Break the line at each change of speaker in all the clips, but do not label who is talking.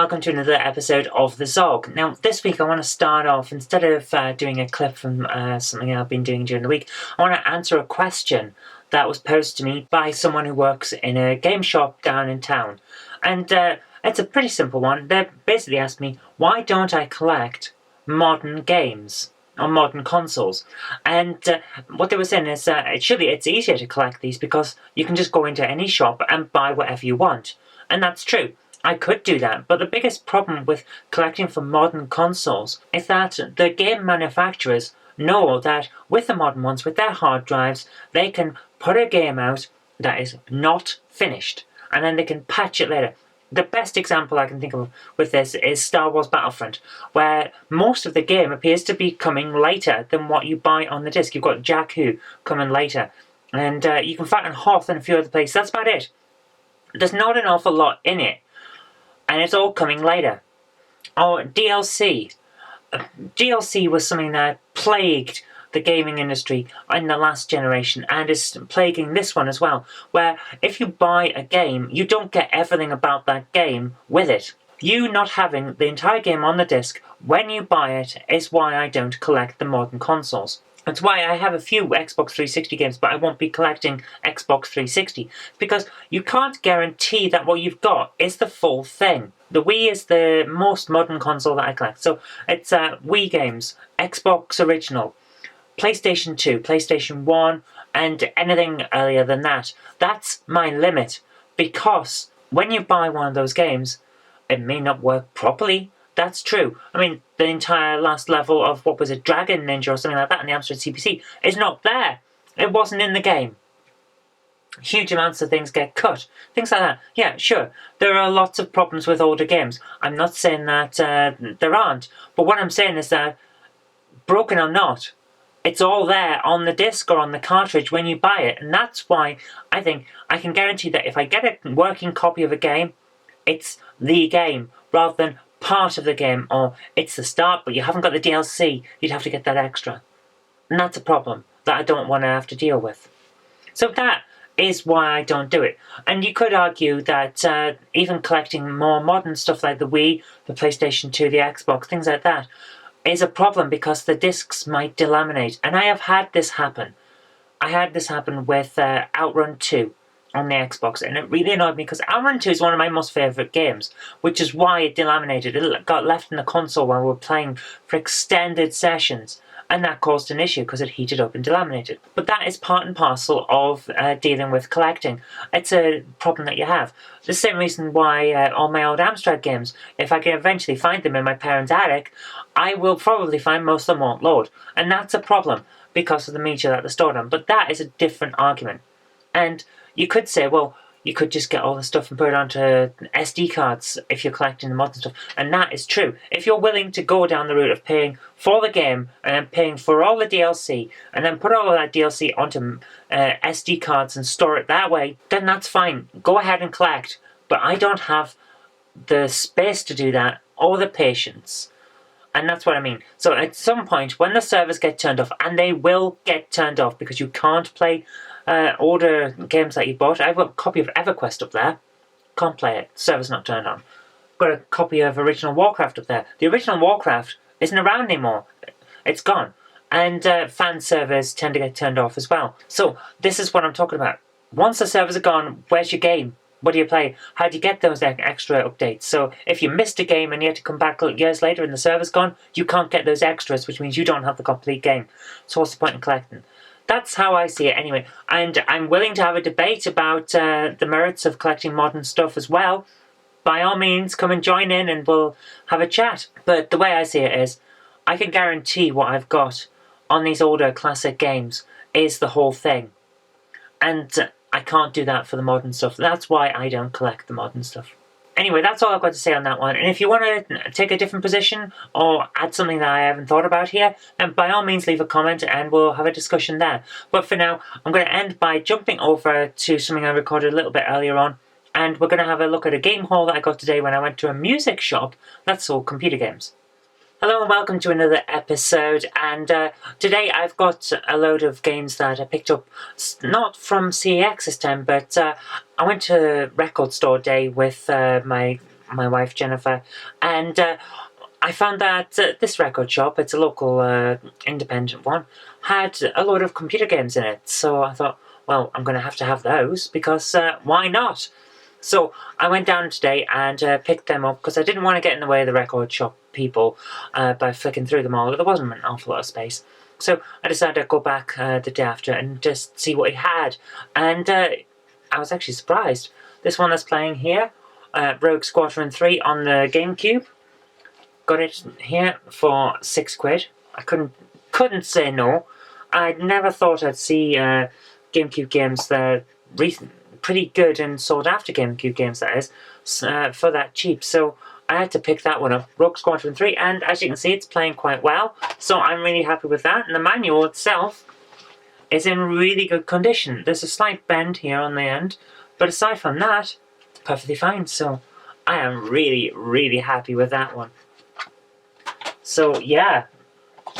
welcome to another episode of The Zog. Now, this week I want to start off, instead of doing a clip from something I've been doing during the week, I want to answer a question that was posed to me by someone who works in a game shop down in town. And it's a pretty simple one. They basically asked me, why don't I collect modern games on modern consoles? And what they were saying is surely it's easier to collect these because you can just go into any shop and buy whatever you want. And that's true. I could do that, but the biggest problem with collecting for modern consoles is that the game manufacturers know that with the modern ones, with their hard drives, they can put a game out that is not finished, and then they can patch it later. The best example I can think of with this is Star Wars Battlefront, where most of the game appears to be coming later than what you buy on the disc. You've got Jakku coming later, and you can fight on Hoth and a few other places. That's about it. There's not an awful lot in it, and it's all coming later. Or DLC. DLC was something that plagued the gaming industry in the last generation and is plaguing this one as well, where if you buy a game, you don't get everything about that game with it. You not having the entire game on the disc when you buy it is why I don't collect the modern consoles. That's why I have a few Xbox 360 games, but I won't be collecting Xbox 360, because you can't guarantee that what you've got is the full thing. The Wii is the most modern console that I collect, so it's Wii games, Xbox Original, PlayStation 2, PlayStation 1, and anything earlier than that. That's my limit, because when you buy one of those games, it may not work properly. That's true. I mean, the entire last level of, what was it, Dragon Ninja or something like that in the Amstrad CPC is not there. It wasn't in the game. Huge amounts of things get cut. Things like that. Yeah, sure. There are lots of problems with older games. I'm not saying that there aren't. But what I'm saying is that, broken or not, it's all there on the disc or on the cartridge when you buy it. And that's why I think I can guarantee that if I get a working copy of a game, it's the game, rather than part of the game, or it's the start but you haven't got the DLC, you'd have to get that extra. And that's a problem that I don't want to have to deal with. So that is why I don't do it. And you could argue that even collecting more modern stuff like the Wii, the PlayStation 2, the Xbox, things like that, is a problem because the discs might delaminate. And I have had this happen. I had this happen with Outrun 2 on the Xbox, and it really annoyed me because Outrun 2 is one of my most favourite games, which is why it delaminated. It got left in the console while we were playing for extended sessions, and that caused an issue because it heated up and delaminated. But that is part and parcel of dealing with collecting. It's a problem that you have. The same reason why all my old Amstrad games, if I can eventually find them in my parents' attic, I will probably find most of them won't load. And that's a problem because of the media that they're stored on. But that is a different argument. And you could say, well, you could just get all the stuff and put it onto SD cards if you're collecting the modern stuff. And that is true. If you're willing to go down the route of paying for the game and then paying for all the DLC and then put all of that DLC onto SD cards and store it that way, then that's fine. Go ahead and collect. But I don't have the space to do that or the patience. And that's what I mean. So at some point, when the servers get turned off, and they will get turned off because you can't play older games that you bought. I've got a copy of EverQuest up there. Can't play it. Server's not turned on. Got a copy of original Warcraft up there. The original Warcraft isn't around anymore. It's gone. And fan servers tend to get turned off as well. So this is what I'm talking about. Once the servers are gone, where's your game? What do you play? How do you get those extra updates? So if you missed a game and you had to come back years later and the server's gone, you can't get those extras, which means you don't have the complete game. So what's the point in collecting? That's how I see it anyway. And I'm willing to have a debate about the merits of collecting modern stuff as well. By all means, come and join in and we'll have a chat. But the way I see it is, I can guarantee what I've got on these older classic games is the whole thing. And I can't do that for the modern stuff. That's why I don't collect the modern stuff. Anyway, that's all I've got to say on that one. And if you want to take a different position or add something that I haven't thought about here, then by all means leave a comment and we'll have a discussion there. But for now, I'm going to end by jumping over to something I recorded a little bit earlier on. And we're going to have a look at a game haul that I got today when I went to a music shop that sold computer games. Hello and welcome to another episode, and today I've got a load of games that I picked up, not from CEX this time, but I went to Record Store Day with my my wife Jennifer, and I found that this record shop, it's a local independent one, had a load of computer games in it. So I thought, well, I'm going to have those because why not? So I went down today and picked them up because I didn't want to get in the way of the record shop people by flicking through them all. There wasn't an awful lot of space. So I decided to go back the day after and just see what he had. And I was actually surprised. This one that's playing here, Rogue Squadron 3 on the GameCube. Got it here for £6. I couldn't say no. I never thought I'd see GameCube games that pretty good and sought after GameCube games, that is, for that cheap. So I had to pick that one up, Rogue Squadron 3, and as you can see, it's playing quite well. So I'm really happy with that. And the manual itself is in really good condition. There's a slight bend here on the end, but aside from that, it's perfectly fine. So I am really, really happy with that one. So yeah,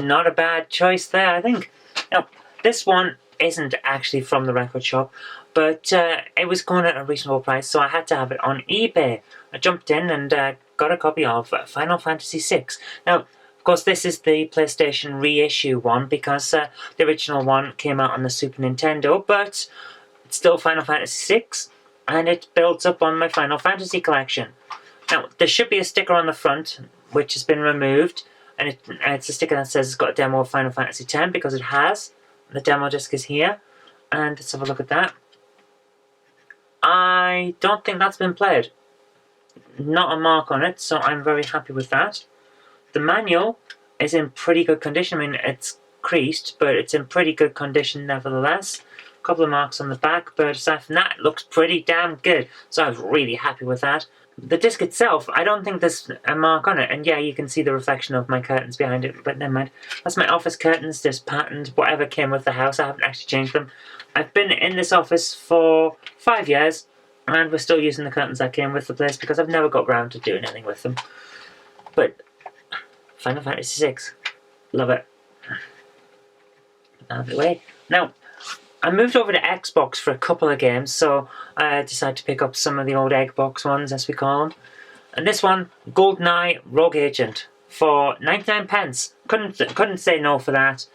not a bad choice there, I think. Now, this one isn't actually from the record shop, but it was going at a reasonable price, so I had to have it on eBay. I jumped in and got a copy of Final Fantasy VI. Now, of course, this is the PlayStation reissue one, because the original one came out on the Super Nintendo, but it's still Final Fantasy VI, and it builds up on my Final Fantasy collection. Now, there should be a sticker on the front, which has been removed, and it's a sticker that says it's got a demo of Final Fantasy X, because it has. The demo disc is here, and let's have a look at that. I don't think that's been played. Not a mark on it, so I'm very happy with that. The manual is in pretty good condition. I mean, it's creased, but it's in pretty good condition nevertheless. A couple of marks on the back, but aside from that, it looks pretty damn good. So I was really happy with that. The disc itself, I don't think there's a mark on it. And yeah, you can see the reflection of my curtains behind it, but never mind. That's my office curtains, just patterned, whatever came with the house. I haven't actually changed them. I've been in this office for 5 years, and we're still using the curtains that came with the place because I've never got round to doing anything with them. But Final Fantasy VI, love it. Out of the way. Now, I moved over to Xbox for a couple of games, so I decided to pick up some of the old Xbox ones, as we call them. And this one, GoldenEye Rogue Agent, for 99 pence. Couldn't say no for that.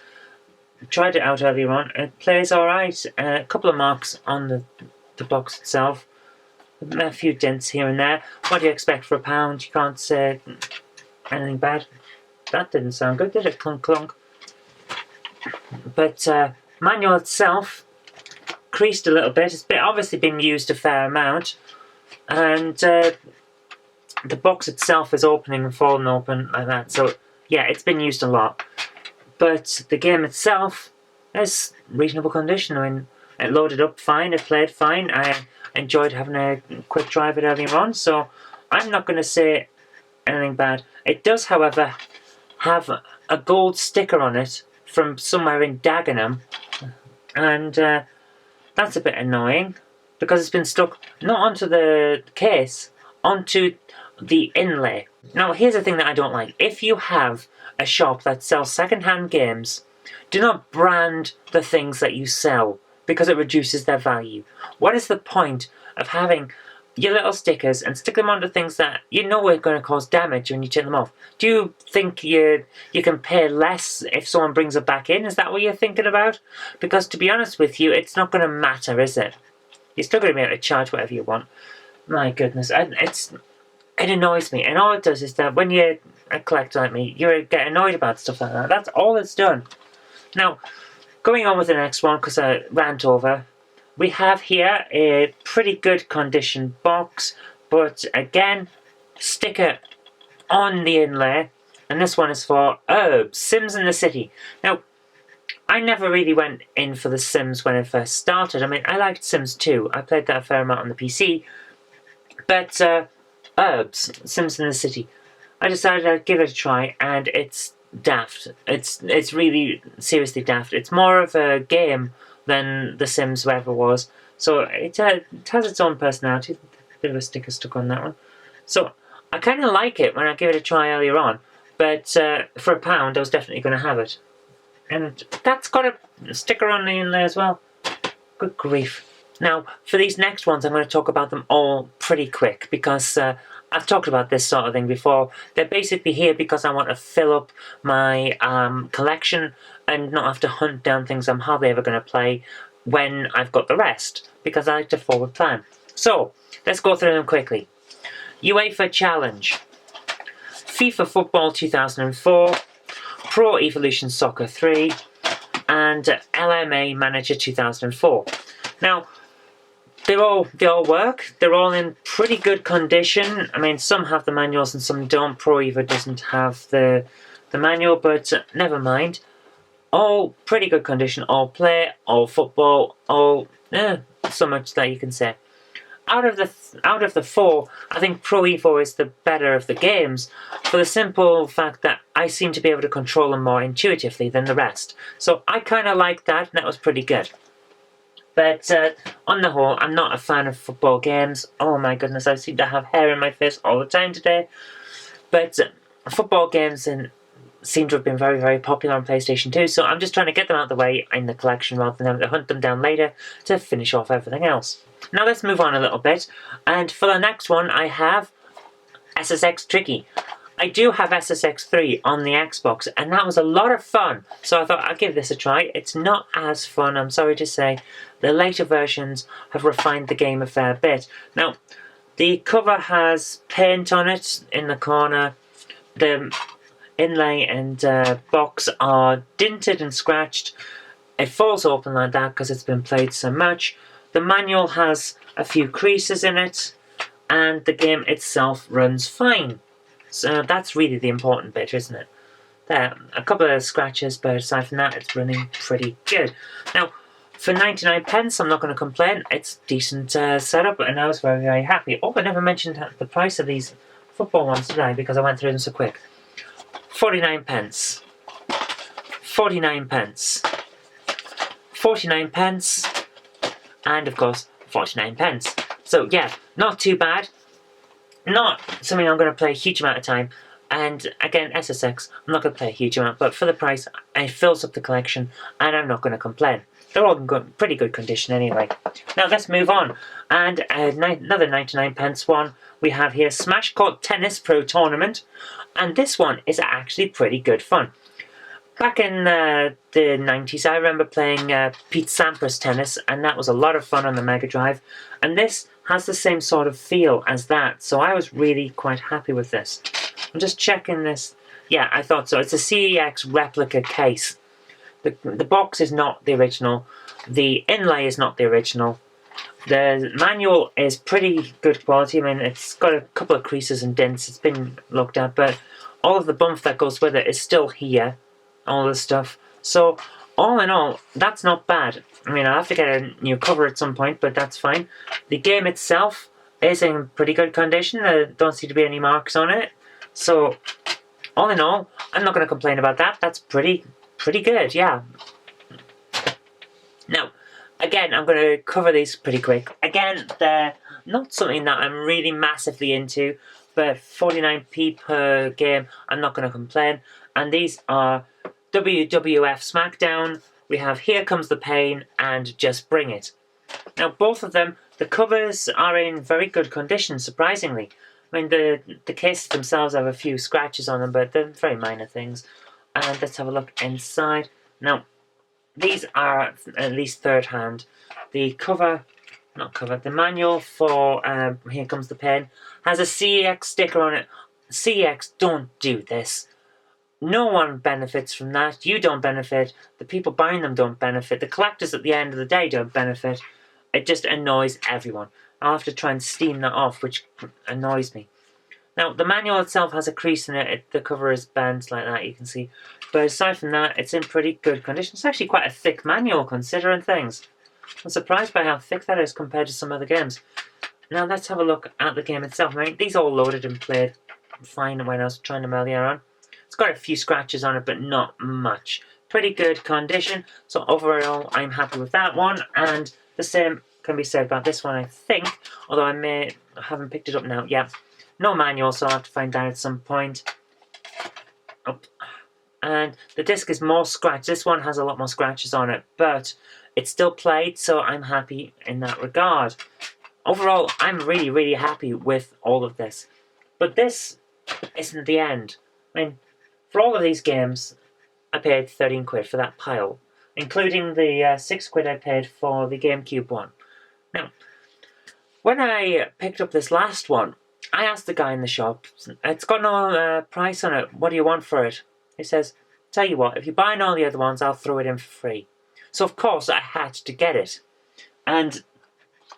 Tried it out earlier on. It plays alright. A couple of marks on the box itself. A few dents here and there. What do you expect for £1? You can't say anything bad. That didn't sound good, did it? Clunk clunk. But manual itself creased a little bit. It's obviously been used a fair amount, and the box itself is opening and falling open like that. So yeah, it's been used a lot. But the game itself is reasonable condition. I mean, it loaded up fine. It played fine. I enjoyed having a quick try of it earlier on. So I'm not going to say anything bad. It does, however, have a gold sticker on it from somewhere in Dagenham, and that's a bit annoying because it's been stuck not onto the case, onto the inlay. Now, here's the thing that I don't like. If you have a shop that sells second-hand games, do not brand the things that you sell because it reduces their value. What is the point of having your little stickers and stick them onto things that you know are going to cause damage when you take them off? Do you think you can pay less if someone brings it back in? Is that what you're thinking about? Because to be honest with you, it's not going to matter, is it? You're still going to be able to charge whatever you want. My goodness, it annoys me. And all it does is that when you're a collector like me, you get annoyed about stuff like that. That's all it's done. Now, going on with the next one, because I rant over, we have here a pretty good condition box, but again, sticker on the inlay, and this one is for Herbs, Sims in the City. Now, I never really went in for the Sims when it first started. I mean, I liked Sims 2. I played that a fair amount on the PC, but Herbs, Sims in the City, I decided I'd give it a try, and it's daft. It's really seriously daft. It's more of a game than The Sims ever was. So it has its own personality. A bit of a sticker stuck on that one. So I kind of like it when I gave it a try earlier on. But for £1, I was definitely going to have it. And that's got a sticker on the inlay as well. Good grief. Now, for these next ones, I'm going to talk about them all pretty quick because I I've talked about this sort of thing before. They're basically here because I want to fill up my collection and not have to hunt down things I'm hardly ever going to play when I've got the rest, because I like to forward plan. So, let's go through them quickly. UEFA Challenge, FIFA Football 2004, Pro Evolution Soccer 3, and LMA Manager 2004. Now, they all work. They're all in pretty good condition. I mean, some have the manuals and some don't. Pro Evo doesn't have the manual, but never mind. All pretty good condition. All play, all football, all so much that you can say. Out of the four, I think Pro Evo is the better of the games, for the simple fact that I seem to be able to control them more intuitively than the rest. So I kind of like that, and that was pretty good. But on the whole, I'm not a fan of football games. Oh my goodness, I seem to have hair in my face all the time today. But football games seem to have been very, very popular on PlayStation 2, so I'm just trying to get them out of the way in the collection rather than having to hunt them down later to finish off everything else. Now let's move on a little bit, and for the next one I have SSX Tricky. I do have SSX3 on the Xbox, and that was a lot of fun, so I thought I'd give this a try. It's not as fun, I'm sorry to say. The later versions have refined the game a fair bit. Now, the cover has paint on it in the corner. The inlay and box are dinted and scratched. It falls open like that because it's been played so much. The manual has a few creases in it, and the game itself runs fine. So that's really the important bit, isn't it? There, a couple of scratches, but aside from that, it's running pretty good. Now, for 99 pence, I'm not going to complain. It's decent setup, and I was very, very happy. Oh, I never mentioned the price of these football ones, did I? Because I went through them so quick. 49 pence. 49 pence. 49 pence. And, of course, 49 pence. So, yeah, not too bad. Not something I'm going to play a huge amount of time. And again, SSX, I'm not going to play a huge amount, but for the price, it fills up the collection, and I'm not going to complain. They're all in pretty good condition anyway. Now let's move on. And another 99 pence one we have here, Smash Court Tennis Pro Tournament. And this one is actually pretty good fun. Back in the 90s, I remember playing Pete Sampras tennis, and that was a lot of fun on the Mega Drive. And this has the same sort of feel as that, so I was really quite happy with this. I'm just checking this. Yeah, I thought so. It's a CEX replica case. The box is not the original. The inlay is not the original. The manual is pretty good quality. I mean, it's got a couple of creases and dents. It's been looked at, but all of the bump that goes with it is still here. All this stuff. So, all in all, that's not bad. I mean, I'll have to get a new cover at some point, but that's fine. The game itself is in pretty good condition. There don't seem to be any marks on it. So, all in all, I'm not going to complain about that. That's pretty good, yeah. Now, again, I'm going to cover these pretty quick. Again, they're not something that I'm really massively into, but 49p per game, I'm not going to complain. And these are WWF SmackDown. We have Here Comes the Pain and Just Bring It. Now, both of them, the covers are in very good condition, surprisingly. I mean, the cases themselves have a few scratches on them, but they're very minor things. And let's have a look inside. Now, these are at least third hand. The the manual for Here Comes the Pain has a CEX sticker on it. CEX, don't do this. No one benefits from that. You don't benefit. The people buying them don't benefit. The collectors at the end of the day don't benefit. It just annoys everyone. I'll have to try and steam that off, which annoys me. Now, the manual itself has a crease in it. The cover is bent like that, you can see. But aside from that, it's in pretty good condition. It's actually quite a thick manual, considering things. I'm surprised by how thick that is compared to some other games. Now, let's have a look at the game itself. I mean, these all loaded and played fine when I was trying to mail on. It's got a few scratches on it, but not much. Pretty good condition. So overall, I'm happy with that one. And the same can be said about this one, I think. Although I haven't picked it up now. Yeah, no manual, so I'll have to find that at some point. Oh. And the disc is more scratched. This one has a lot more scratches on it, but it's still played, so I'm happy in that regard. Overall, I'm really, really happy with all of this. But this isn't the end. I mean, for all of these games, I paid 13 quid for that pile, including the 6 quid I paid for the GameCube one. Now, when I picked up this last one, I asked the guy in the shop, it's got no price on it, what do you want for it? He says, tell you what, if you buy all the other ones, I'll throw it in for free. So of course I had to get it. And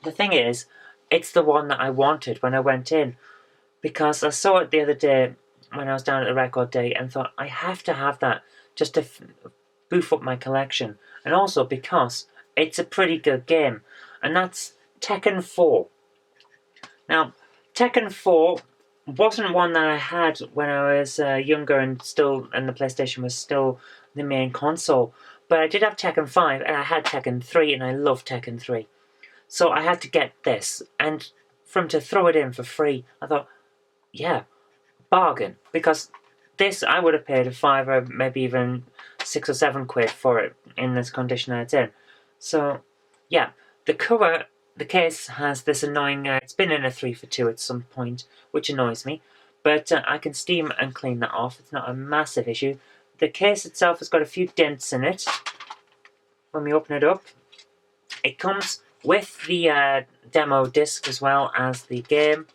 the thing is, it's the one that I wanted when I went in. Because I saw it the other day when I was down at the record day and thought, I have to have that just to boof up my collection. And also because it's a pretty good game. And that's Tekken 4. Now, Tekken 4 wasn't one that I had when I was younger and the PlayStation was still the main console. But I did have Tekken 5 and I had Tekken 3 and I love Tekken 3. So I had to get this. And for him to throw it in for free, I thought, yeah, bargain. Because this, I would have paid a £5 or maybe even 6 or 7 quid for it in this condition that it's in. So, yeah, the cover, the case has this annoying, it's been in a 3 for 2 at some point, which annoys me. But I can steam and clean that off. It's not a massive issue. The case itself has got a few dents in it. When we open it up, it comes with the demo disc as well as the game,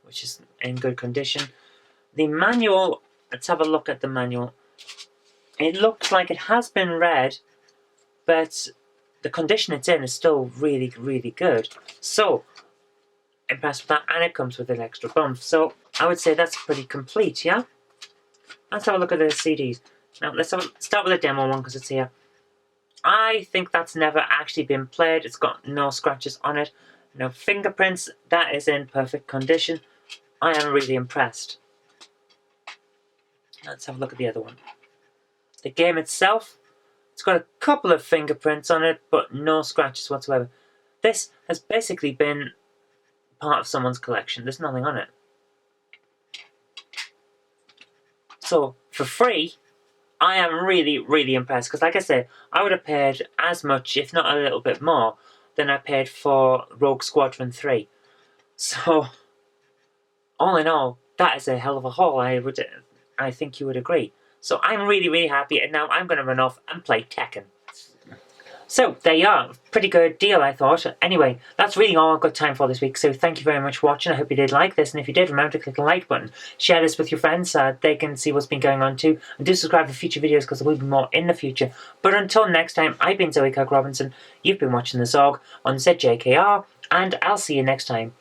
which is in good condition. The manual, let's have a look at the manual. It looks like it has been read, but the condition it's in is still really, really good. So, impressed with that, and it comes with an extra bump. So, I would say that's pretty complete, yeah? Let's have a look at the CDs. Now, let's start with the demo one, because it's here. I think that's never actually been played. It's got no scratches on it, no fingerprints. That is in perfect condition. I am really impressed. Let's have a look at the other one. The game itself, it's got a couple of fingerprints on it, but no scratches whatsoever. This has basically been part of someone's collection. There's nothing on it. So, for free, I am really, really impressed. Because like I said, I would have paid as much, if not a little bit more, than I paid for Rogue Squadron 3. So, all in all, that is a hell of a haul. I think you would agree. So I'm really, really happy, and now I'm going to run off and play Tekken. So, there you are. Pretty good deal, I thought. Anyway, that's really all I've got time for this week, so thank you very much for watching. I hope you did like this, and if you did, remember to click the like button. Share this with your friends so they can see what's been going on too. And do subscribe for future videos, because there will be more in the future. But until next time, I've been Zoe Kirk-Robinson. You've been watching The Zog on ZJKR, and I'll see you next time.